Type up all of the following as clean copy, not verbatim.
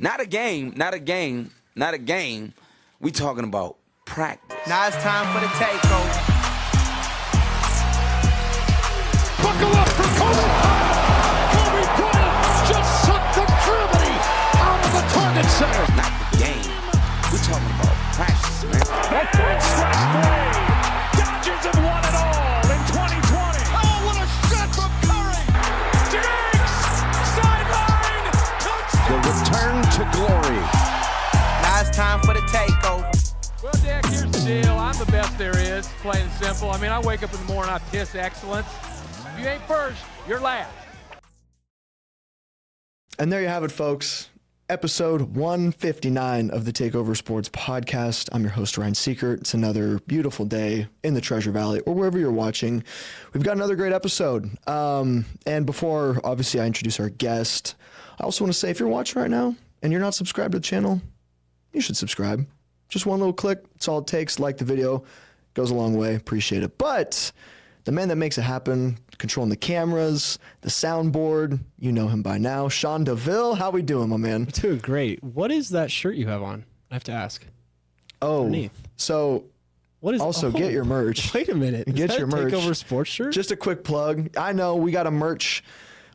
Not a game. We talking about practice. Now it's time for the takeover. Buckle up for Kobe Bryant. Kobe Bryant just sucked the gravity out of the target center. Not the game. We talking about practice, man. That third strike three. Dodgers have won it all in 2020. Oh, what a shot from Curry. Diggs, sideline, touchdown. The return to glory. Now it's time for the takeover. Well, Dick, here's the deal. I'm the best there is, plain and simple. I mean, I wake up in the morning, I piss excellence. If you ain't first, you're last. And there you have it, folks. Episode 159 of the Takeover Sports Podcast. I'm your host, Ryan Sieckert. It's another beautiful day in the Treasure Valley or wherever you're watching. We've got another great episode. And before, obviously, I introduce our guest, I also want to say, if you're watching right now and you're not subscribed to the channel, you should subscribe. Just one little click. It's all it takes. Like the video. Goes a long way. Appreciate it. But the man that makes it happen, controlling the cameras, the soundboard, you know him by now. Sean DeVille, how we doing, my man? Doing great. What is that shirt you have on? I have to ask. Oh, underneath. So what is also get your merch. Wait a minute. Get is that your a merch. Takeover Sports shirt? Just a quick plug. I know we got a merch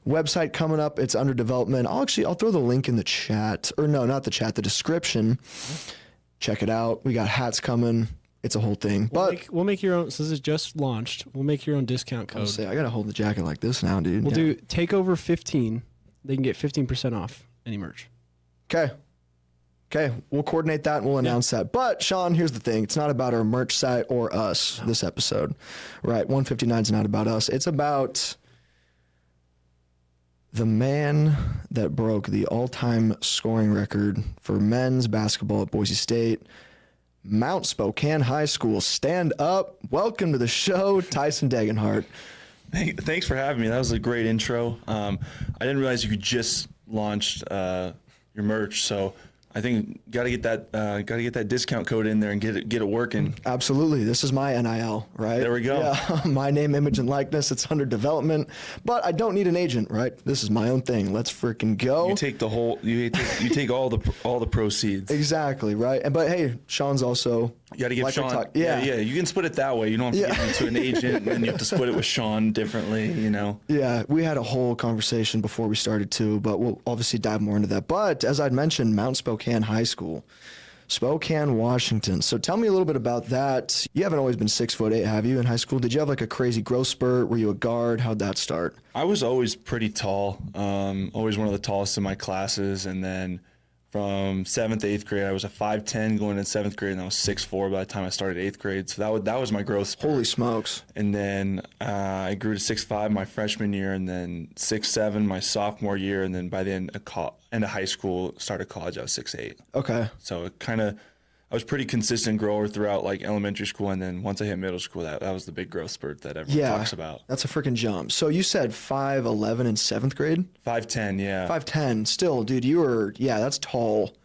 website coming up. It's under development. I'll throw the link in the chat. Or no, not the chat, the description. Check it out. We got hats coming. It's a whole thing. We'll make your own. Since it's just launched, we'll make your own discount code. I gotta hold the jacket like this now, dude. We'll do Takeover 15. They can get 15% off any merch. Okay. We'll coordinate that and we'll announce that. But Sean, here's the thing. It's not about our merch site or us this episode. Right. 159 is not about us. It's about the man that broke the all-time scoring record for men's basketball at Boise State. Mount Spokane High School, stand up. Welcome to the show, Tyson Degenhart. Thanks for having me. That was a great intro. I didn't realize you could just launch your merch, so I think got to get that discount code in there and get it working. Absolutely. This is my NIL, right? There we go. Yeah. My name, image, and likeness. It's under development, but I don't need an agent, right? This is my own thing. Let's freaking go. You take the whole. You take all the proceeds. Exactly, right. But hey, Sean's also. You got to give Sean. Yeah. You can split it that way. You don't have to give it to an agent, and then you have to split it with Sean differently. You know. Yeah, we had a whole conversation before we started too, but we'll obviously dive more into that. But as I'd mentioned, Mount Spokane High School, Spokane, Washington. So tell me a little bit about that. You haven't always been 6'8", have you, in high school? Did you have like a crazy growth spurt? Were you a guard? How'd that start? I was always pretty tall. Always one of the tallest in my classes, and then from 7th to 8th grade, I was a 5'10", going in 7th grade, and I was 6'4" by the time I started 8th grade. So that was my growth spurt. Holy smokes. And then I grew to 6'5" my freshman year, and then 6'7" my sophomore year, and then by the end of high school, started college, I was 6'8". Okay. So I was pretty consistent grower throughout like elementary school, and then once I hit middle school, that was the big growth spurt that everyone talks about. That's a freaking jump. So you said 5'11" in 7th grade? 5'10", yeah. 5'10", still, dude, that's tall.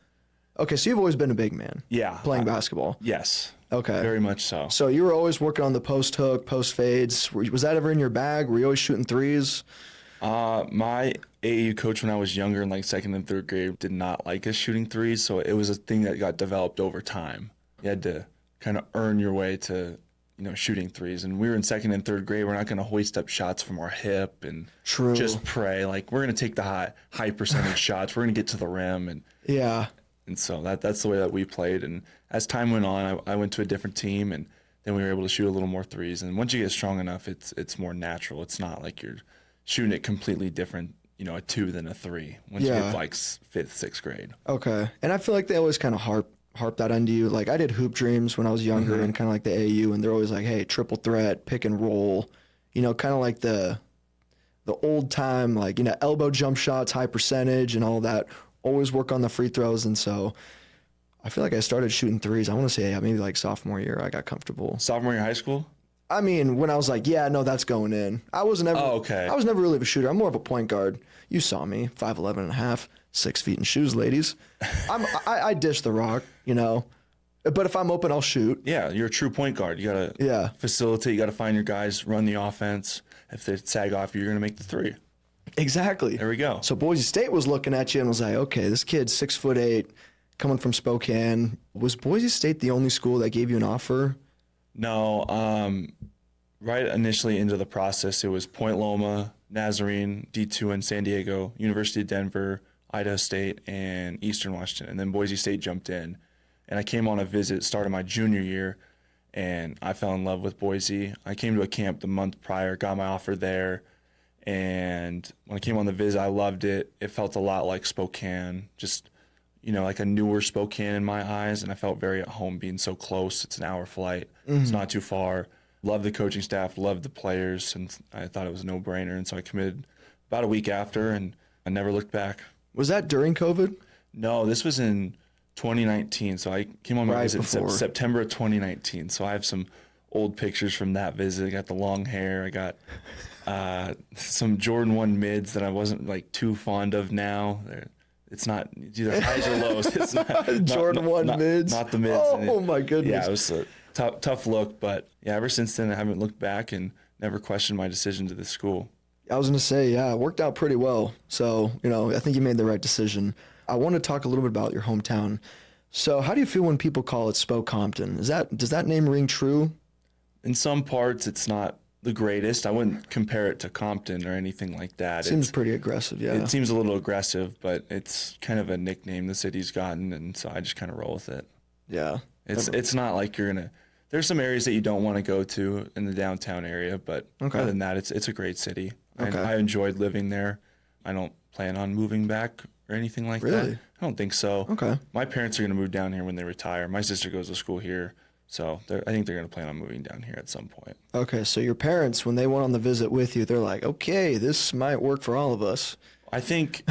Okay, so you've always been a big man. Yeah. Playing basketball. Yes. Okay. Very much so. So you were always working on the post hook, post fades. Was that ever in your bag? Were you always shooting threes? My AAU coach when I was younger in like 2nd and 3rd grade did not like us shooting threes, so it was a thing that got developed over time. You had to kind of earn your way to, shooting threes. And we were in 2nd and 3rd grade. We're not going to hoist up shots from our hip and just pray. Like, we're going to take the high percentage shots. We're going to get to the rim. And so that's the way that we played. And as time went on, I went to a different team, and then we were able to shoot a little more threes. And once you get strong enough, it's more natural. It's not like you're shooting it completely different, a 2 than a 3 once you get like 5th, 6th grade. Okay. And I feel like they always kind of harp that into you. Like I did hoop dreams when I was younger and kind of like the AAU, and they're always like, hey, triple threat, pick and roll, kind of like the old time, like, elbow jump shots, high percentage and all that. Always work on the free throws. And so I feel like I started shooting threes. I want to say maybe like sophomore year I got comfortable. Sophomore year of high school? I mean, when I was like, that's going in. I was never really a shooter. I'm more of a point guard. You saw me, 5'11" and a half, 6 feet in shoes, ladies. I dish the rock, but if I'm open, I'll shoot. Yeah, you're a true point guard. You got to facilitate. You got to find your guys, run the offense. If they sag off you, you're going to make the three. Exactly. There we go. So Boise State was looking at you and was like, okay, this kid's 6'8", coming from Spokane. Was Boise State the only school that gave you an offer? No, right initially into the process, it was Point Loma, Nazarene, D2 in San Diego, University of Denver, Idaho State, and Eastern Washington. And then Boise State jumped in. And I came on a visit, started my junior year, and I fell in love with Boise. I came to a camp the month prior, got my offer there. And when I came on the visit, I loved it. It felt a lot like Spokane, just, like a newer Spokane in my eyes. And I felt very at home being so close. It's an hour flight. It's not too far. Loved the coaching staff, loved the players, and I thought it was a no-brainer. And so I committed about a week after, and I never looked back. Was that during COVID? No, this was in 2019. So I came on my visit in September of 2019. So I have some old pictures from that visit. I got the long hair. I got some Jordan 1 mids that I wasn't too fond of now. It's either highs or lows. It's not Jordan 1 mids. Not the mids. Oh my goodness. Yeah, it was a tough look, but yeah, ever since then I haven't looked back and never questioned my decision to this school. I was going to say, yeah, it worked out pretty well. So, I think you made the right decision. I want to talk a little bit about your hometown. So how do you feel when people call it Spoke-Compton? Does that name ring true? In some parts, it's not the greatest. I wouldn't compare it to Compton or anything like that. Seems pretty aggressive, yeah. It seems a little aggressive, but it's kind of a nickname the city's gotten, and so I just kind of roll with it. Yeah. It's not like you're going to – there's some areas that you don't want to go to in the downtown area, but other than that, it's a great city. Okay. I enjoyed living there. I don't plan on moving back or anything like that. Really? I don't think so. Okay. My parents are going to move down here when they retire. My sister goes to school here, so I think they're going to plan on moving down here at some point. Okay, so your parents, when they went on the visit with you, they're like, okay, this might work for all of us. I think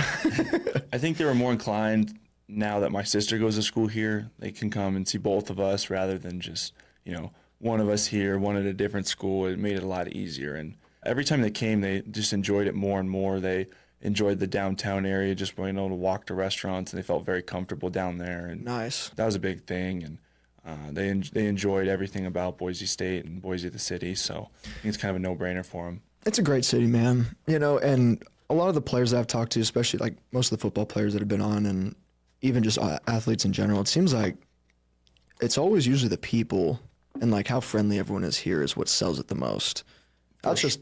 they were more inclined now that my sister goes to school here. They can come and see both of us rather than just, one of us here, one at a different school. It made it a lot easier. And every time they came, they just enjoyed it more and more. They enjoyed the downtown area, just being able to walk to restaurants, and they felt very comfortable down there. And nice. That was a big thing. And they enjoyed everything about Boise State and Boise the city. So I think it's kind of a no-brainer for them. It's a great city, man. And a lot of the players that I've talked to, especially most of the football players that have been on, and even just athletes in general, it seems like it's always usually the people and how friendly everyone is here is what sells it the most. That's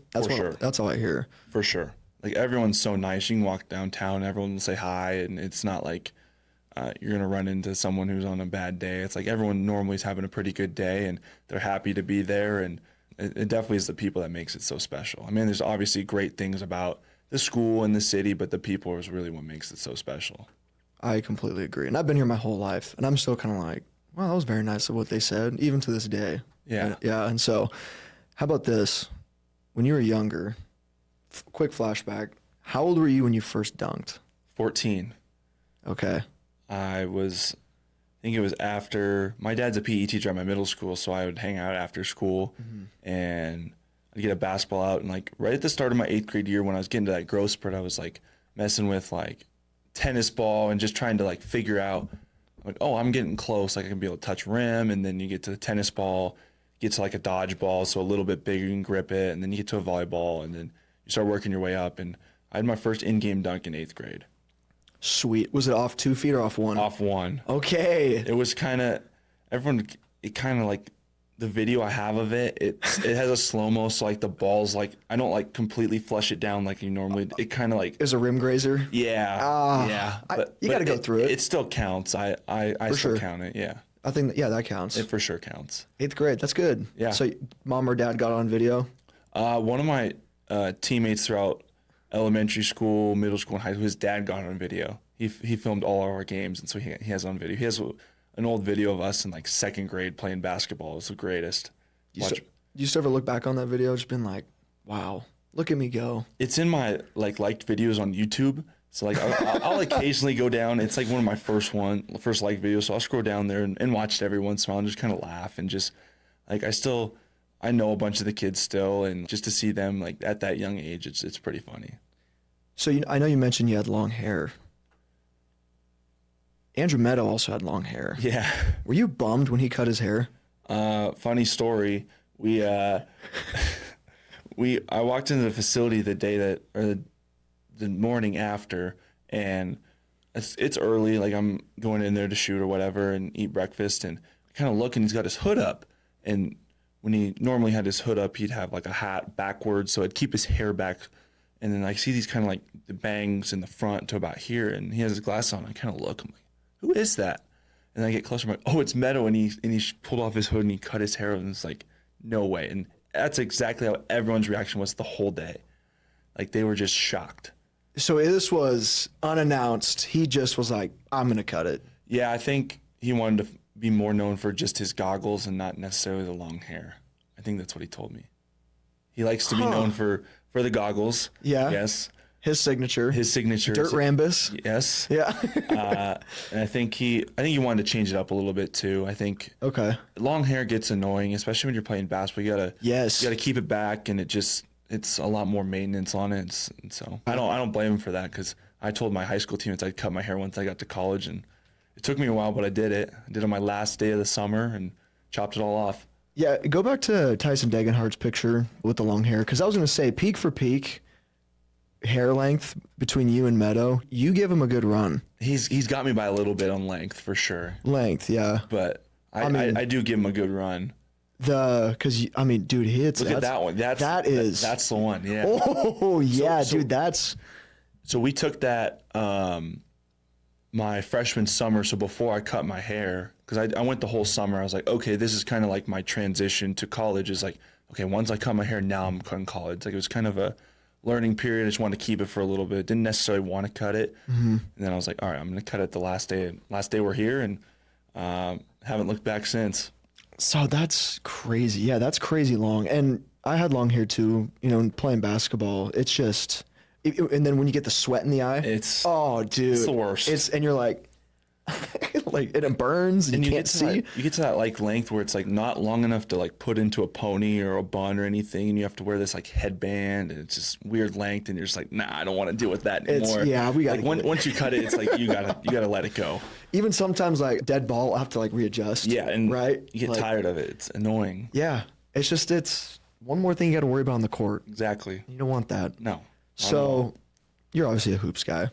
all I hear. For sure. Everyone's so nice. You can walk downtown, everyone will say hi, and it's not like you're going to run into someone who's on a bad day. It's like everyone normally is having a pretty good day, and they're happy to be there, and it definitely is the people that makes it so special. I mean, there's obviously great things about the school and the city, but the people is really what makes it so special. I completely agree. And I've been here my whole life, and I'm still kind of like, wow, that was very nice of what they said, even to this day. Yeah. And so how about this? When you were younger, quick flashback, how old were you when you first dunked? 14. Okay. I think it was after, my dad's a PE teacher at my middle school, so I would hang out after school, and I'd get a basketball out, and right at the start of my 8th grade year when I was getting to that growth spurt, I was messing with tennis ball and just trying to figure out I'm getting close, I can be able to touch rim, and then you get to the tennis ball, get to a dodgeball, so a little bit bigger, you can grip it, and then you get to a volleyball, and then you start working your way up, and I had my first in-game dunk in 8th grade. Sweet. Was it off 2 feet or off 1? Off 1. Okay. It was the video I have of it has a slow-mo, so the ball's I don't completely flush it down like you normally, it kind of It was a rim grazer? Yeah. Yeah. You got to go through it. It still counts. I still count it, yeah. I think, that counts. It for sure counts. 8th grade, that's good. Yeah. So mom or dad got on video? One of my teammates throughout elementary school, middle school, and high school, his dad got on video. He filmed all of our games, and so he has on video. He has an old video of us in 2nd grade playing basketball. It was the greatest. You used to ever look back on that video, just been like, wow, look at me go. It's in my liked videos on YouTube. So I'll occasionally go down. It's one of my first liked videos. So I'll scroll down there and watch it every once in a while and just kind of laugh and just I know a bunch of the kids still, and just to see them at that young age, it's pretty funny. So I know you mentioned you had long hair. Andrew Meadow also had long hair. Yeah. Were you bummed when he cut his hair? Funny story. I walked into the facility the the morning after, and it's early. Like I'm going in there to shoot or whatever and eat breakfast, and I kind of look, and he's got his hood up. And when he normally had his hood up, he'd have like a hat backwards, so it'd keep his hair back. And then I see these kind of like the bangs in the front to about here, and he has his glasses on. I kind of look, I'm like, who is that? And I get closer, I'm like, oh, it's Meadow, and he pulled off his hood and he cut his hair, and it's like, no way. And that's exactly how everyone's reaction was the whole day. Like they were just shocked. So this was unannounced. He just was like, I'm gonna cut it. Yeah, I think he wanted to be more known for just his goggles and not necessarily the long hair. I think that's what he told me. He likes to be known for the goggles. Yeah. Yes. His signature. Dirt Rambus. Yes. Yeah. And I think he wanted to change it up a little bit too. I think long hair gets annoying, especially when you're playing basketball. You gotta keep it back, and it's a lot more maintenance on it. And so I don't blame him for that, because I told my high school teammates I'd cut my hair once I got to college, and it took me a while, but I did it. I did it on my last day of the summer and chopped it all off. Yeah, go back to Tyson Degenhart's picture with the long hair, because I was going to say, peak for peak, hair length between you and Meadow, you give him a good run. He's got me by a little bit on length, for sure. Length, yeah. But I do give him a good run. Because, I mean, dude, look at that one. That's the one, yeah. Oh, yeah, dude, So we took that my freshman summer, so before I cut my hair, because I went the whole summer, I was like, okay, this is kind of like my transition to college is like, okay, once I cut my hair, now I'm cutting college. Like it was kind of a learning period. I just wanted to keep it for a little bit. Didn't necessarily want to cut it. Mm-hmm. And then I was like, all right, I'm going to cut it the last day we're here, and haven't looked back since. So that's crazy. Yeah, that's crazy long. And I had long hair too, playing basketball. It's just, and then when you get the sweat in the eye, it's the worst. And you're like, it burns and you can't see. You get to that like length where it's like not long enough to like put into a pony or a bun or anything, and you have to wear this like headband, and it's just weird length, and you're just like, nah, I don't want to deal with that anymore. We got once you cut it, it's like you gotta let it go. Even sometimes like dead ball, I have to like readjust. Yeah, and right, you get tired of it. It's annoying. Yeah, it's one more thing you got to worry about on the court. Exactly. You don't want that. No. So you're obviously a hoops guy.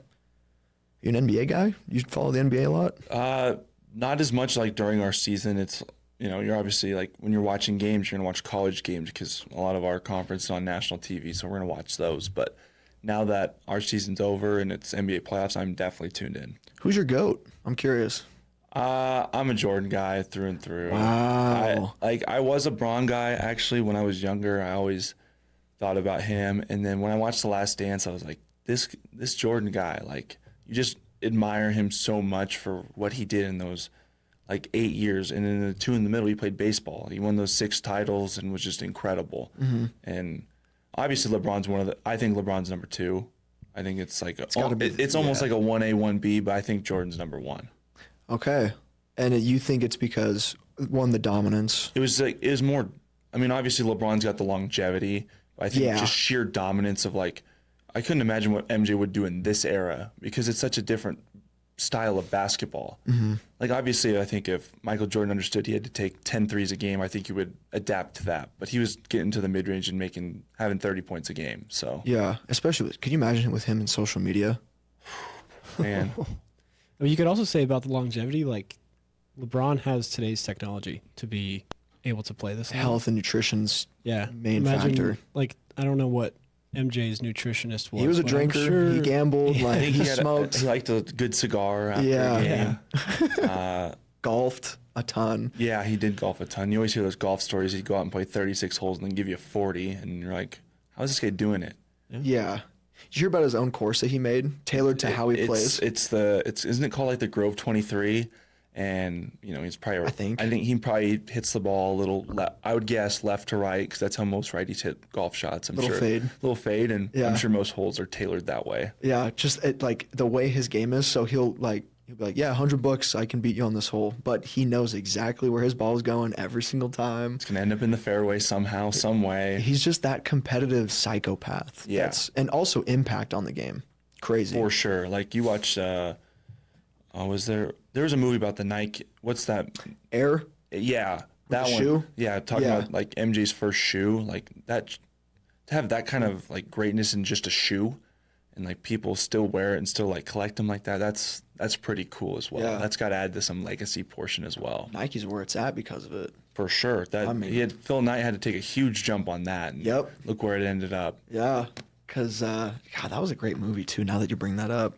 You an NBA guy? You follow the NBA a lot? Not as much like during our season. It's, you're obviously like when you're watching games, you're going to watch college games because a lot of our conference is on national TV, so we're going to watch those. But now that our season's over and it's NBA playoffs, I'm definitely tuned in. Who's your GOAT? I'm curious. I'm a Jordan guy through and through. Wow. I was a Bron guy actually when I was younger. I always thought about him, and then when I watched The Last Dance, I was like, this Jordan guy, like, you just admire him so much for what he did in those like 8 years. And in the 2 in the middle, he played baseball. He won those 6 titles and was just incredible. Mm-hmm. And obviously I think LeBron's number 2. I think it's like, it's almost like a 1A, 1B, but I think Jordan's number 1. Okay. And you think it's because, one, the dominance? It was more, I mean, obviously LeBron's got the longevity. But I think just sheer dominance of like, I couldn't imagine what MJ would do in this era because it's such a different style of basketball. Mm-hmm. Like, obviously, I think if Michael Jordan understood he had to take 10 threes a game, I think he would adapt to that. But he was getting to the mid-range and having 30 points a game. So yeah, especially, could you imagine with him in social media? Man. I mean, you could also say about the longevity, like LeBron has today's technology to be able to play this. Health and nutrition's main factor. Like, I don't know what MJ's nutritionist was. He was a drinker. Sure, he gambled. Like he smoked. He liked a good cigar after a game. Golfed a ton. Yeah, he did golf a ton. You always hear those golf stories. He'd go out and play 36 holes and then give you 40, and you're like, how's this guy doing it? Yeah. Did you hear about his own course that he made, tailored to how he plays? Isn't it called like the Grove 23? And he's probably. I think he probably hits the ball a little. I would guess left to right because that's how most righties hit golf shots. I'm sure. Little fade, and I'm sure most holes are tailored that way. Yeah, just like the way his game is. So he'll be like, yeah, $100, I can beat you on this hole. But he knows exactly where his ball is going every single time. It's gonna end up in the fairway somehow, some way. He's just that competitive psychopath. Yeah, and also impact on the game. Crazy for sure. Like you watch. There was a movie about the Nike. What's that? Air? Yeah, that one. Shoe? Yeah, talking about like MJ's first shoe, like that. To have that kind of like greatness in just a shoe, and like people still wear it and still like collect them like that, that's pretty cool as well. Yeah. That's got to add to some legacy portion as well. Nike's where it's at because of it. For sure. Phil Knight had to take a huge jump on that. And Yep. Look where it ended up. Yeah, because God, that was a great movie too. Now that you bring that up,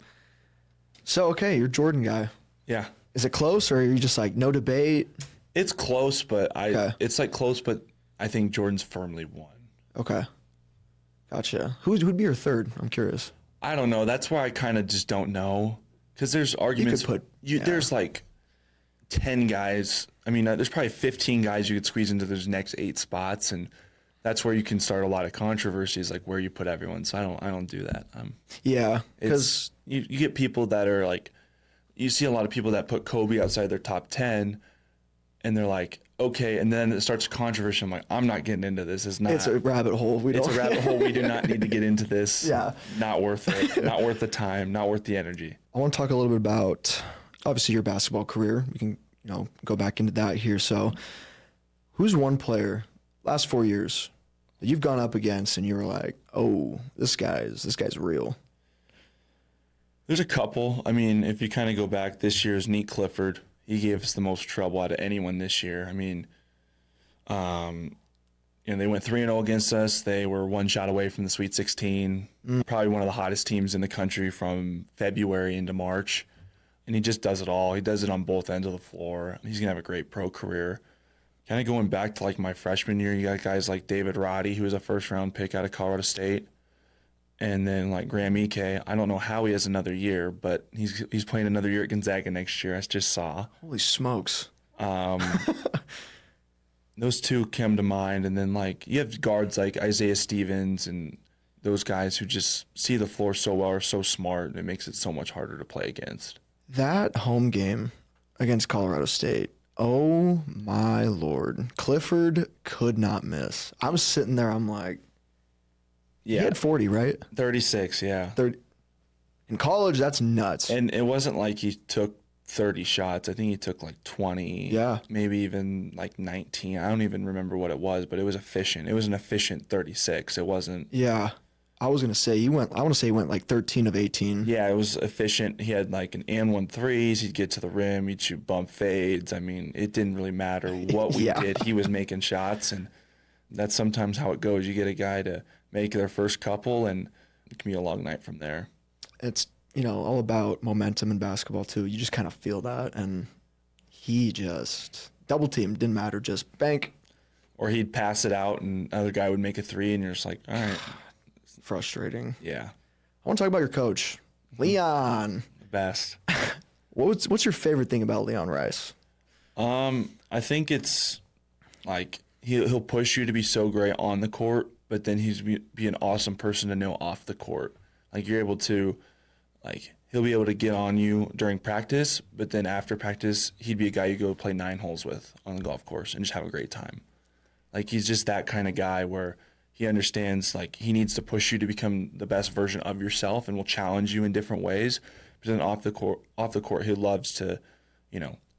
so okay, you're a Jordan guy. Yeah. Is it close, or are you just like no debate? It's close, but Okay. it's like close, but I think Jordan's firmly won. Okay, gotcha. Who'd be your third? I'm curious. I don't know. That's why I kind of just don't know, because there's arguments. There's like 10 guys. I mean, there's probably 15 guys you could squeeze into those next 8 spots, and that's where you can start a lot of controversies, like where you put everyone. So I don't do that. Yeah, Because you get people that are like, you see a lot of people that put Kobe outside their top 10, and they're like, okay, and then it starts a controversy. I'm like, I'm not getting into this. It's a rabbit hole. It's a rabbit hole. We do not need to get into this. Yeah. Not worth it. Not worth the time. Not worth the energy. I want to talk a little bit about obviously your basketball career. We can go back into that here. So, who's one player last 4 years that you've gone up against and you were like, oh, this guy's real? There's a couple. I mean, if you kind of go back, this year's Neat Clifford. He gave us the most trouble out of anyone this year. I mean, they went 3-0 against us. They were one shot away from the Sweet 16. Probably one of the hottest teams in the country from February into March. And he just does it all. He does it on both ends of the floor. He's going to have a great pro career. Kind of going back to like my freshman year, you got guys like David Roddy, who was a first-round pick out of Colorado State. And then like Graham Ike, I don't know how he has another year, but he's playing another year at Gonzaga next year. I just saw. Holy smokes. Those two come to mind. And then like you have guards like Isaiah Stevens and those guys who just see the floor so well, are so smart, and it makes it so much harder to play against. That home game against Colorado State, oh my Lord. Clifford could not miss. I'm sitting there, I'm like, Yeah. he had 40, right? 36, yeah. 30. In college, that's nuts. And it wasn't like he took 30 shots. I think he took like 20. Yeah. Maybe even like 19. I don't even remember what it was, but it was efficient. It was an efficient 36. It wasn't. Yeah. I was going to say, he went like 13 of 18. Yeah, it was efficient. He had like an and 1 threes. He'd get to the rim. He'd shoot bump fades. I mean, it didn't really matter what we Yeah. did. He was making shots, and that's sometimes how it goes. You get a guy to make their first couple, and it can be a long night from there. It's, all about momentum in basketball, too. You just kind of feel that, and he just double team, didn't matter, just bank. Or he'd pass it out, and another guy would make a three, and you're just like, all right. Frustrating. Yeah. I want to talk about your coach, Leon. The best. What's your favorite thing about Leon Rice? I think it's like he'll push you to be so great on the court, but then he's be an awesome person to know off the court. Like you're able to, like he'll be able to get on you during practice, but then after practice, he'd be a guy you go play 9 holes with on the golf course and just have a great time. Like he's just that kind of guy where he understands like he needs to push you to become the best version of yourself and will challenge you in different ways. But then off the court, he loves to,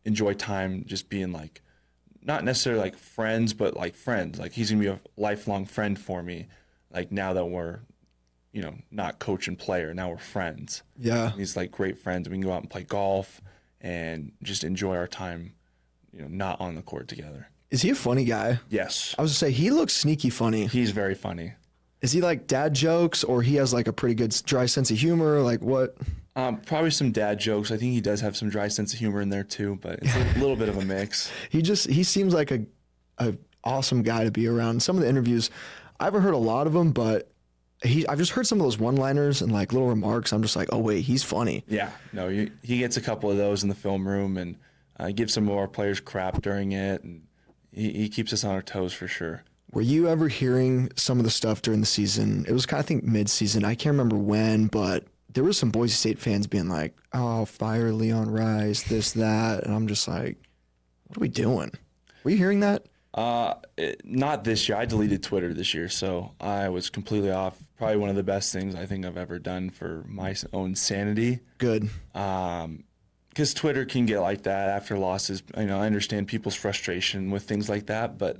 enjoy time just being like, not necessarily like friends, but like friends. Like he's gonna be a lifelong friend for me. Like now that we're, not coach and player, now we're friends. Yeah. He's like great friends. We can go out and play golf and just enjoy our time, not on the court together. Is he a funny guy? Yes. I was going to say, he looks sneaky funny. He's very funny. Is he like dad jokes, or he has like a pretty good dry sense of humor? Like what? Probably some dad jokes. I think he does have some dry sense of humor in there too, but it's a little bit of a mix. He seems like a awesome guy to be around. Some of the interviews, I haven't heard a lot of them, but I've just heard some of those one-liners and like little remarks. I'm just like, oh wait, he's funny. Yeah, no, he gets a couple of those in the film room and gives some of our players crap during it, and he keeps us on our toes for sure. Were you ever hearing some of the stuff during the season? It was kind of, I think, mid-season. I can't remember when, but there was some Boise State fans being like, oh, fire Leon Rice, this, that. And I'm just like, what are we doing? Were you hearing that? Not this year. I deleted Twitter this year, so I was completely off. Probably one of the best things I think I've ever done for my own sanity. Good. Because Twitter can get like that after losses. I understand people's frustration with things like that, but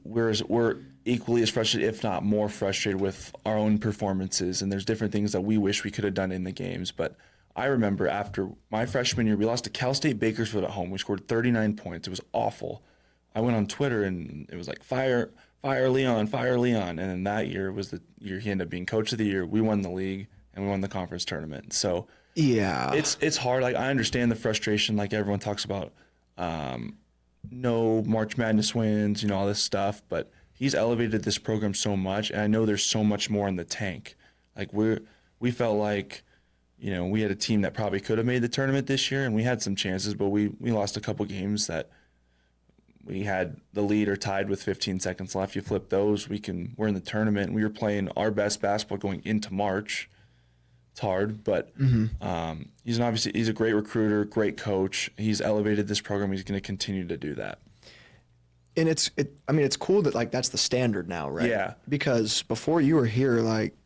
we're equally as frustrated, if not more frustrated, with our own performances. And there's different things that we wish we could have done in the games. But I remember after my freshman year, we lost to Cal State Bakersfield at home. We scored 39 points. It was awful. I went on Twitter and it was like, fire Leon, fire Leon. And then that year was the year he ended up being coach of the year. We won the league and we won the conference tournament. So yeah, it's hard. Like, I understand the frustration, like everyone talks about, no March Madness wins, all this stuff, but he's elevated this program so much, and I know there's so much more in the tank. Like, we felt like, we had a team that probably could have made the tournament this year, and we had some chances, but we lost a couple games that we had the lead or tied with 15 seconds left. You flip those, we're in the tournament. We were playing our best basketball going into March. It's hard, but he's a great recruiter, great coach. He's elevated this program. He's going to continue to do that. And it's cool that, like, that's the standard now, right? Yeah. Because before you were here, like,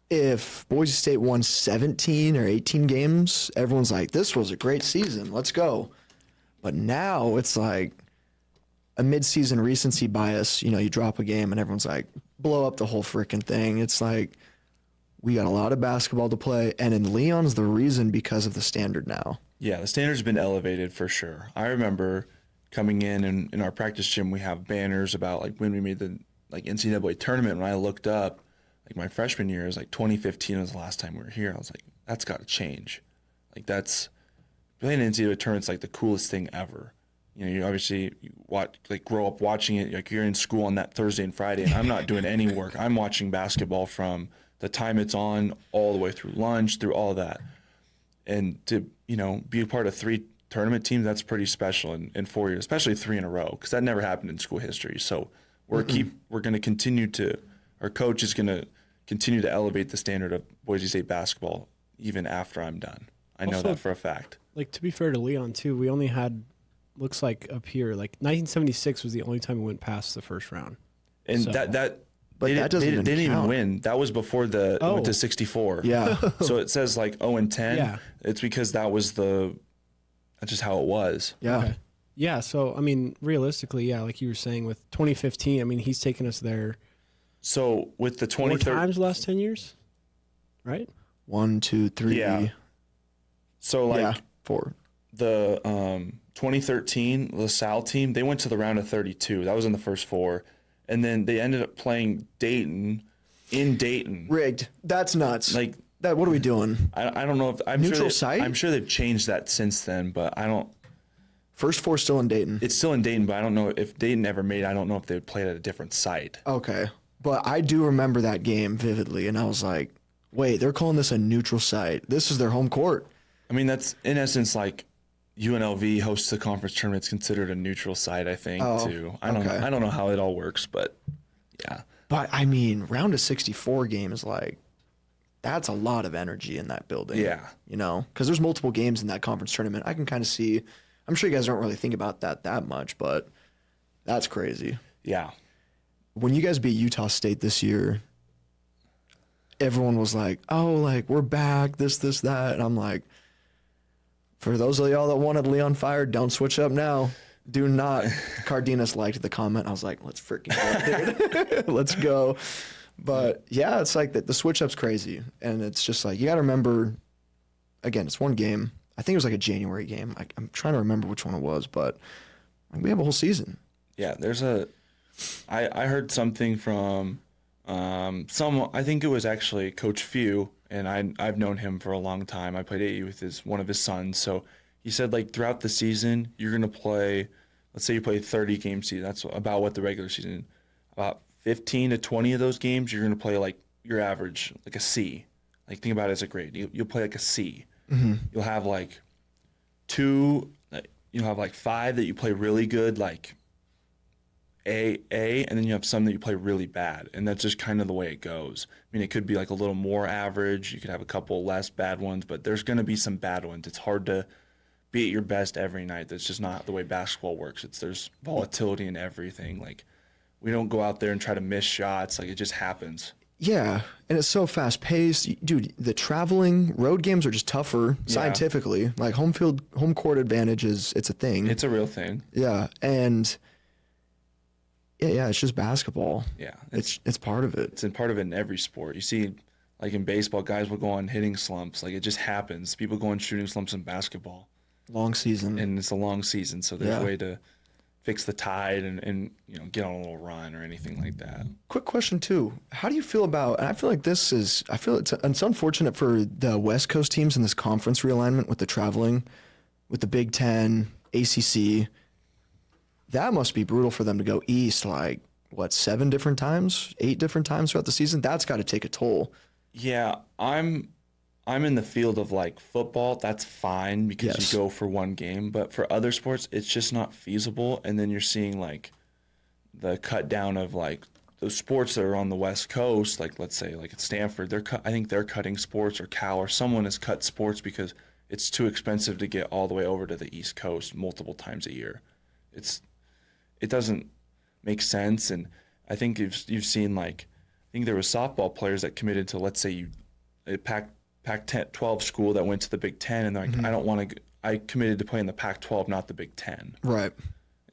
if Boise State won 17 or 18 games, everyone's like, this was a great season. Let's go. But now it's like a midseason recency bias. You drop a game and everyone's like, blow up the whole freaking thing. It's like, we got a lot of basketball to play, and in Leon's the reason because of the standard now. Yeah, the standard's been elevated for sure. I remember coming in our practice gym, we have banners about, like, when we made the, like, NCAA tournament. When I looked up, like, my freshman year, it was like 2015 was the last time we were here. I was like, that's got to change. Like, that's playing an NCAA tournament's like the coolest thing ever. You obviously grow up watching it. Like, you're in school on that Thursday and Friday, and I'm not doing any work. I'm watching basketball from the time it's on all the way through lunch, through all that. And to, be a part of 3 tournament teams, that's pretty special in 4 years, especially 3 in a row, because that never happened in school history. So we're going to continue to, our coach is going to continue to elevate the standard of Boise State basketball even after I'm done. I know that for a fact. Like, to be fair to Leon too, we only had, looks like up here, like 1976 was the only time we went past the first round. And So- But that doesn't they didn't even count. win. That was before it went to 64. Yeah. So it says like 0-10. Yeah. It's because that's just how it was. Yeah. Okay. Yeah, so realistically, yeah, like you were saying with 2015, he's taken us there So with the 4 2013, times the last 10 years, right? 1, 2, 3. Yeah. So like yeah, 4. the 2013 LaSalle team, they went to the round of 32. That was in the first 4. And then they ended up playing Dayton in Dayton. Rigged. That's nuts. Like, that. What are we doing? I don't know if Neutral site? I'm sure they've changed that since then, but I don't. First 4 still in Dayton. It's still in Dayton, but I don't know if Dayton ever made. I don't know if they played at a different site. Okay. But I do remember that game vividly, and I was like, wait, they're calling this a neutral site. This is their home court. That's in essence like UNLV hosts the conference tournament. It's considered a neutral site, I think, too. I don't know how it all works, but yeah. But round of 64 game is like, that's a lot of energy in that building. Yeah. Because there's multiple games in that conference tournament. I can kind of see. I'm sure you guys don't really think about that much, but that's crazy. Yeah. When you guys beat Utah State this year, everyone was like, oh, like, we're back, this, that. And I'm like, for those of y'all that wanted Leon fired, don't switch up now. Do not. Cardenas liked the comment. I was like, let's freaking go, dude. Let's go. But, yeah, it's like the switch up's crazy. And it's just like, you got to remember, again, it's one game. I think it was like a January game. I'm trying to remember which one it was, but we have a whole season. Yeah, I heard something from I think it was actually Coach Few, and I've known him for a long time. I played AE with one of his sons. So he said, like, throughout the season, you're going to play, let's say you play 30 game season. That's about what the regular season, about 15 to 20 of those games, you're going to play like your average, like a C. Like, think about it as a grade. You'll play like a C. Mm-hmm. You'll have like 2, you'll have like 5 that you play really good, like A, and then you have some that you play really bad. And that's just kind of the way it goes. It could be like a little more average. You could have a couple less bad ones, but there's going to be some bad ones. It's hard to be at your best every night. That's just not the way basketball works. There's volatility in everything. Like, we don't go out there and try to miss shots. Like, it just happens. Yeah, and it's so fast paced, dude. The traveling road games are just tougher scientifically. Like, home court advantage it's a thing. It's a real thing. Yeah, and Yeah, it's just basketball. Yeah, It's part of it. it's in part of it in every sport. You see, like in baseball, guys will go on hitting slumps. Like it just happens. People go on shooting slumps in basketball, Long season. and it's a long season, so there's Yeah. a way to fix the tide and get on a little run or anything like that. Quick question too. How do you feel about, and I feel like it's unfortunate for the West Coast teams in this conference realignment with the traveling, with the Big Ten, ACC. That must be brutal for them to go east, like, 7 different times, 8 different times throughout the season? That's got to take a toll. Yeah, I'm in the field of like football. That's fine because Yes. you go for one game, but for other sports, it's just not feasible. And then you're seeing like the cut down of like those sports that are on the West Coast, like let's say like at Stanford, I think they're cutting sports, or Cal, or someone has cut sports because it's too expensive to get all the way over to the East Coast multiple times a year. It doesn't make sense. And I think you've seen like, I think there was softball players that committed to, let's say a Pac-12 school that went to the Big Ten, and they're like, I don't want to. I committed to play in the Pac-12, not the Big Ten. Right.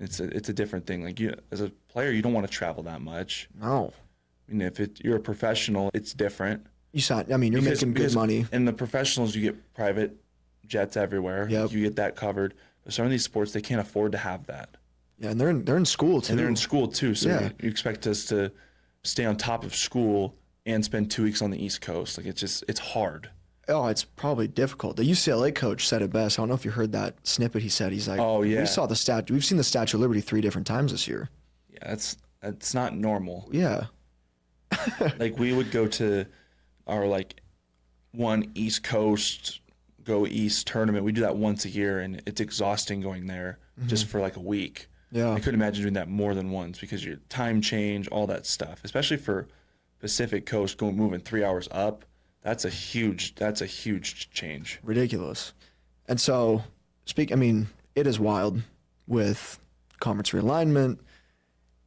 It's a different thing. Like you, as a player, you don't want to travel that much. No. I mean, if you're a professional, it's different. You're making good money. And the professionals, you get private jets everywhere. Yep. You get that covered. But some of these sports, they can't afford to have that. Yeah, and they're in school too. And they're in school too, so Yeah. you expect us to stay on top of school and spend 2 weeks on the East Coast. Like it's hard. Oh, it's probably difficult. The UCLA coach said it best. I don't know if you heard that snippet he said. He's like, Oh, yeah. We've seen the Statue of Liberty 3 different times this year. Yeah, that's not normal. Yeah. Like we would go to our like one East Coast Go East tournament. We do that once a year, and it's exhausting going there just for like a week. Yeah. I couldn't imagine doing that more than once because your time change, all that stuff, especially for Pacific Coast moving 3 hours up. That's a huge change. Ridiculous. And so, it is wild with conference realignment,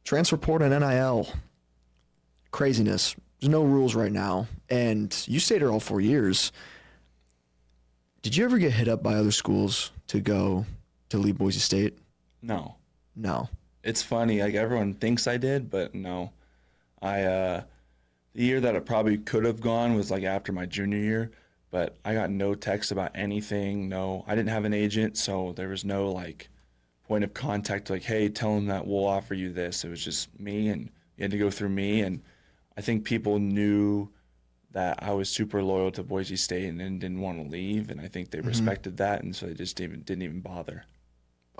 transfer portal, and NIL. Craziness. There's no rules right now. And you stayed here all 4 years. Did you ever get hit up by other schools to leave Boise State? No. No. It's funny, like everyone thinks I did, but no. The year that it probably could have gone was like after my junior year, but I got no text about anything. No, I didn't have an agent, so there was no like point of contact like, hey, tell them that we'll offer you this. It was just me, and you had to go through me. And I think people knew that I was super loyal to Boise State and didn't want to leave, and I think they respected that, and so they just didn't even bother.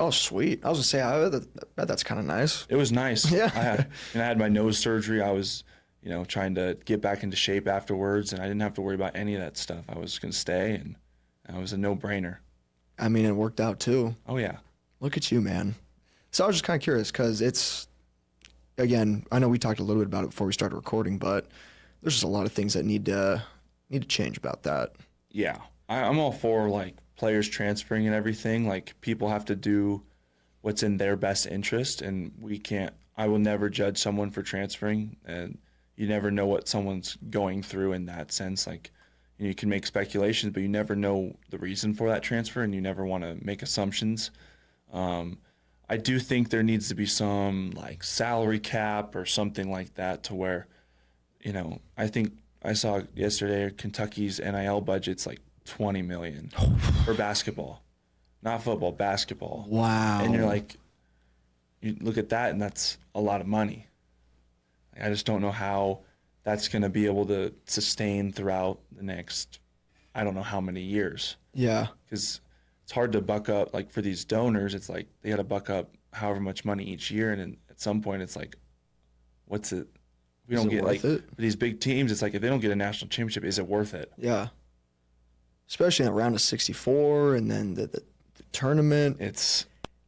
Oh, sweet. I was going to say, I bet that's kind of nice. It was nice. Yeah. I had my nose surgery. I was, trying to get back into shape afterwards, and I didn't have to worry about any of that stuff. I was going to stay, and it was a no-brainer. It worked out too. Oh, yeah. Look at you, man. So I was just kind of curious because again, I know we talked a little bit about it before we started recording, but there's just a lot of things that need to change about that. Yeah. I'm all for, like, players transferring and everything. Like, people have to do what's in their best interest, and I will never judge someone for transferring, and you never know what someone's going through in that sense. Like, you can make speculations, but you never know the reason for that transfer, and you never want to make assumptions. I do think there needs to be some, like, salary cap or something like that to where, I think I saw yesterday Kentucky's NIL budget's like $20 million for basketball, not football, basketball. Wow. And you're like, you look at that, and that's a lot of money. I just don't know how that's going to be able to sustain throughout the next, I don't know how many years. Yeah. Because it's hard to buck up, like for these donors, it's like they got to buck up however much money each year. And then at some point it's like, what's it? We don't get like for these big teams. It's like, if they don't get a national championship, is it worth it? Yeah. Especially in a round of 64 and then the tournament.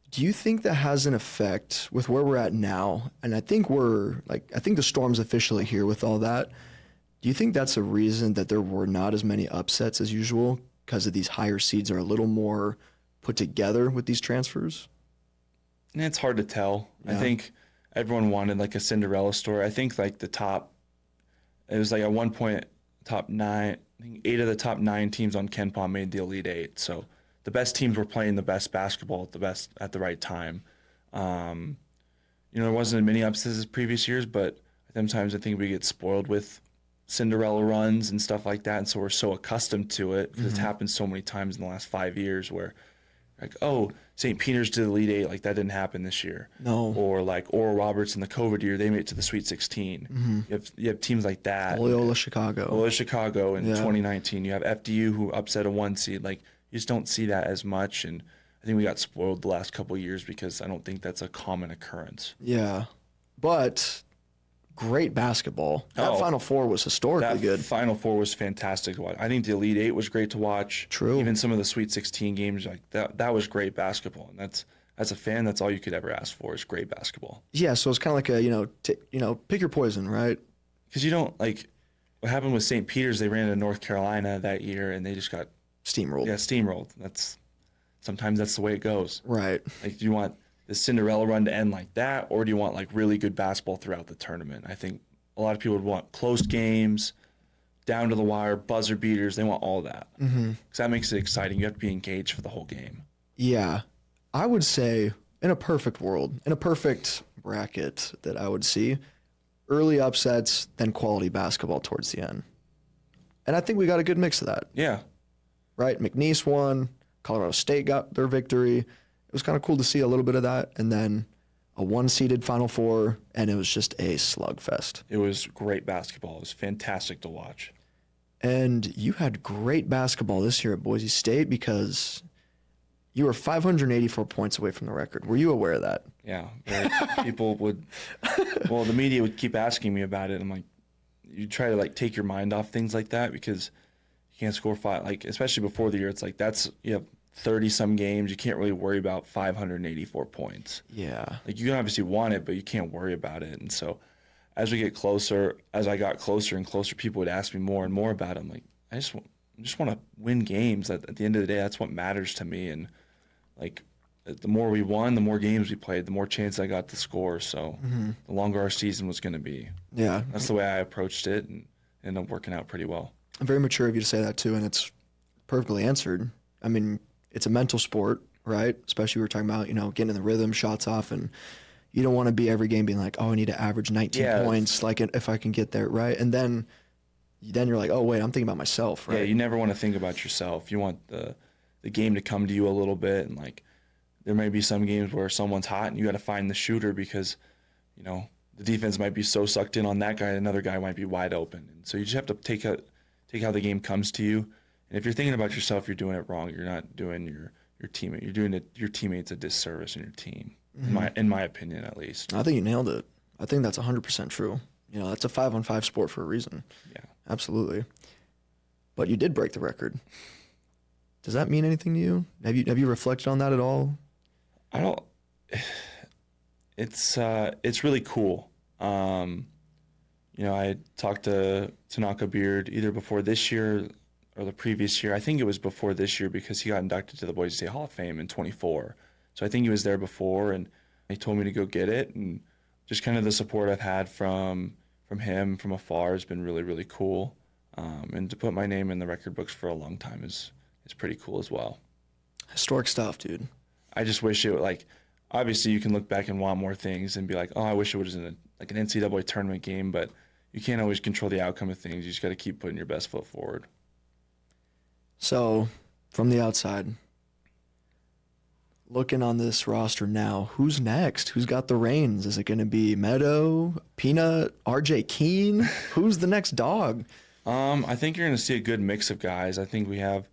Do you think that has an effect with where we're at now? And I think the storm's officially here with all that. Do you think that's a reason that there were not as many upsets as usual because of these higher seeds are a little more put together with these transfers? And it's hard to tell. Yeah. I think everyone wanted like a Cinderella story. I think like it was like at one point, top 9, I think 8 of the top 9 teams on KenPom made the Elite 8. So the best teams were playing the best basketball at the right time. there wasn't as many upsets as previous years, but sometimes I think we get spoiled with Cinderella runs and stuff like that, and so we're so accustomed to it because it's happened so many times in the last 5 years where, like, oh, St. Peter's to the Elite Eight, like that didn't happen this year. No. Or like Oral Roberts in the COVID year, they made it to the Sweet 16. You have teams like that. Loyola Chicago in 2019. You have FDU who upset a 1 seed. Like, you just don't see that as much, and I think we got spoiled the last couple of years because I don't think that's a common occurrence. Yeah, but great basketball. That Final Four was historically good. Final Four was fantastic to watch. I think the Elite Eight was great to watch. True. Even some of the Sweet 16 games, like that was great basketball. And as a fan, that's all you could ever ask for is great basketball. Yeah, so it's kind of like a pick your poison, right? Because you don't like what happened with St. Peter's. They ran into North Carolina that year, and they just got steamrolled. Yeah, steamrolled. Sometimes that's the way it goes. Right. Like, do you want the Cinderella run to end like that, or do you want like really good basketball throughout the tournament? I think a lot of people would want close games, down to the wire, buzzer beaters. They want all that because that makes it exciting. You have to be engaged for the whole game. Yeah, I would say in a perfect world, in a perfect bracket that I would see, early upsets, then quality basketball towards the end. And I think we got a good mix of that. Yeah. Right? McNeese won. Colorado State got their victory. It was kind of cool to see a little bit of that. And then a 1-seeded Final Four, and it was just a slugfest. It was great basketball. It was fantastic to watch. And you had great basketball this year at Boise State because you were 584 points away from the record. Were you aware of that? Yeah. People would, the media would keep asking me about it. I'm like, you try to like take your mind off things like that because you can't score 5, like especially before the year. It's like you have 30-some games. You can't really worry about 584 points. Yeah. Like, you can obviously want it, but you can't worry about it. And so as I got closer and closer, people would ask me more and more about it. I'm like, I just want to win games. At the end of the day, that's what matters to me. And like, the more we won, the more games we played, the more chance I got to score. So the longer our season was going to be. Yeah. That's the way I approached it, and ended up working out pretty well. Very mature of you to say that too, and it's perfectly answered. I mean, it's a mental sport, right? Especially we were talking about, getting in the rhythm, shots off, and you don't want to be every game being like, oh, I need to average 19 points, like if I can get there, right? And then you're like, oh, wait, I'm thinking about myself, right? Yeah, you never want to think about yourself. You want the game to come to you a little bit, and like there may be some games where someone's hot and you got to find the shooter because, the defense might be so sucked in on that guy, another guy might be wide open. And so you just have to take how the game comes to you. And if you're thinking about yourself, you're doing it wrong. You're not doing your teammate. You're doing your teammates a disservice in your team, in my opinion, at least. I think you nailed it. I think that's 100% true. That's a 5-on-5 sport for a reason. Yeah, absolutely. But you did break the record. Does that mean anything to you? Have you reflected on that at all? I don't. It's really cool. I talked to Tanaka Beard either before this year or the previous year. I think it was before this year because he got inducted to the Boise State Hall of Fame in 24. So I think he was there before, and he told me to go get it. And just kind of the support I've had from him from afar has been really, really cool. And to put my name in the record books for a long time is pretty cool as well. Historic stuff, dude. I just wish it would, obviously you can look back and want more things and be like, oh, I wish it was in an NCAA tournament game, but you can't always control the outcome of things. You just got to keep putting your best foot forward. So, from the outside, looking on this roster now, who's next? Who's got the reins? Is it going to be Meadow, Peanut, RJ Keene? Who's the next dog? I think you're going to see a good mix of guys. I think we have,